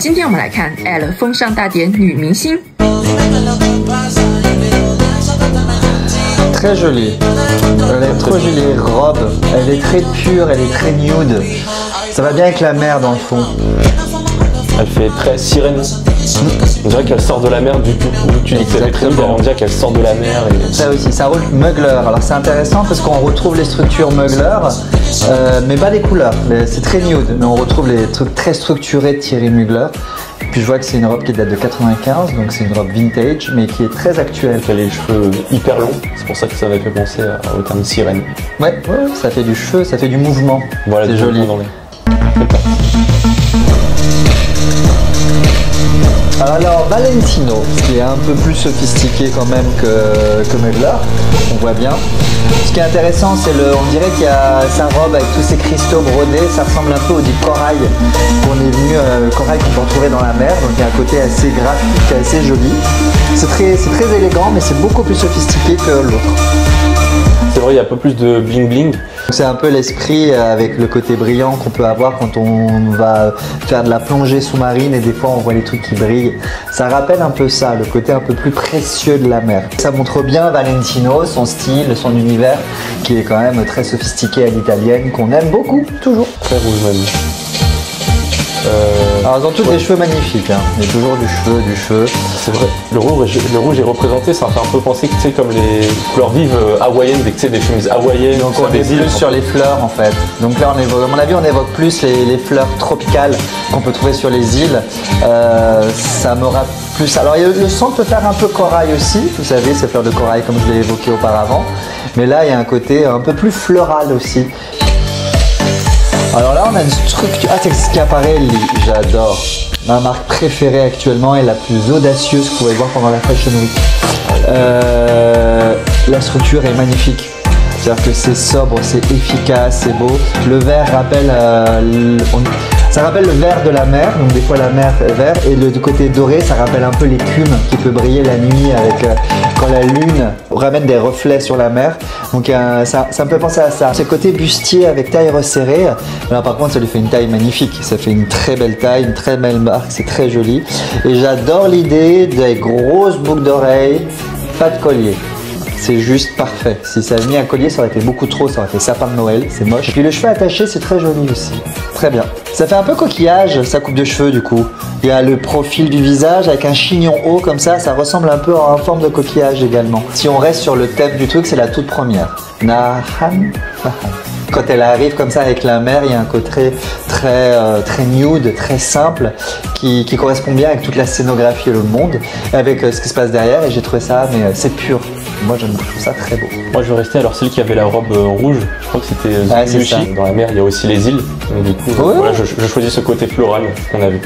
今天我们来看 Elle 风尚大典女明星。Très jolie. Elle est trop jolie robe. Elle est très pure, elle est très nude. Ça va bien avec la mer dans le fond. Elle fait très sirène. On dirait qu'elle sort de la mer du coup. Tu dis que c'est très bien, on dirait qu'elle sort de la mer. Et... Ça aussi, ça roule Mugler. Alors c'est intéressant parce qu'on retrouve les structures Mugler, mais pas les couleurs. C'est très nude, mais on retrouve les trucs très structurés de Thierry Mugler. Puis je vois que c'est une robe qui date de 95, donc c'est une robe vintage, mais qui est très actuelle. Elle a les cheveux hyper longs, c'est pour ça que ça m'a fait penser au terme sirène. Ouais, ça fait du cheveu, ça fait du mouvement. Voilà, c'est joli. Alors Valentino, qui est un peu plus sophistiqué quand même que Mugler, on voit bien. Ce qui est intéressant, c'est on dirait qu'il y a sa robe avec tous ces cristaux brodés, ça ressemble un peu au dit corail qu'on est venu, corail qu'on peut retrouver dans la mer, donc il y a un côté assez graphique, assez joli. C'est très élégant, mais c'est beaucoup plus sophistiqué que l'autre. C'est vrai, il y a un peu plus de bling bling. C'est un peu l'esprit avec le côté brillant qu'on peut avoir quand on va faire de la plongée sous-marine et des fois on voit les trucs qui brillent. Ça rappelle un peu ça, le côté un peu plus précieux de la mer. Ça montre bien Valentino, son style, son univers qui est quand même très sophistiqué à l'italienne, qu'on aime beaucoup, toujours. Très rouge même. Alors ils ont tous des cheveux magnifiques, hein. Il y a toujours du cheveu. C'est vrai, le rouge est représenté, ça me fait un peu penser que tu sais comme les couleurs vives hawaïennes, des chemises hawaïennes. Donc on est plus sur les fleurs en fait. Donc là on évoque, à mon avis on évoque plus les fleurs tropicales qu'on peut trouver sur les îles. Ça me rappelle plus. Alors le son peut faire un peu corail aussi, vous savez ces fleurs de corail comme je l'ai évoqué auparavant. Mais là il y a un côté un peu plus floral aussi. Alors là on a une structure, c'est ce qui apparaît, j'adore. Ma marque préférée actuellement et la plus audacieuse que vous pouvez voir pendant la Fashion Week. La structure est magnifique. C'est-à-dire que c'est sobre, c'est efficace, c'est beau. Le vert rappelle, ça rappelle le vert de la mer, donc des fois la mer est vert, et le côté doré, ça rappelle un peu l'écume qui peut briller la nuit avec quand la lune ramène des reflets sur la mer. Donc ça me fait penser à ça. Ce côté bustier avec taille resserrée, alors par contre ça lui fait une taille magnifique, ça fait une très belle taille, une très belle marque, c'est très joli. Et j'adore l'idée des grosses boucles d'oreilles, pas de collier. C'est juste parfait. Si ça avait mis un collier, ça aurait été beaucoup trop, ça aurait fait sapin de Noël, c'est moche. Et puis le cheveu attaché, c'est très joli aussi. Très bien. Ça fait un peu coquillage, sa coupe de cheveux du coup. Il y a le profil du visage avec un chignon haut comme ça ressemble un peu en forme de coquillage également. Si on reste sur le thème du truc, c'est la toute première. Nahan. Quand elle arrive comme ça avec la mer, il y a un côté très nude, très simple, qui correspond bien avec toute la scénographie et le monde, avec ce qui se passe derrière. Et j'ai trouvé ça, mais c'est pur. Moi, je trouve ça très beau. Moi, je vais rester alors celle qui avait la robe rouge. Je crois que c'était Zushi. Dans la mer, il y a aussi les îles. Donc, du coup, voilà, je choisis ce côté floral qu'on a vu.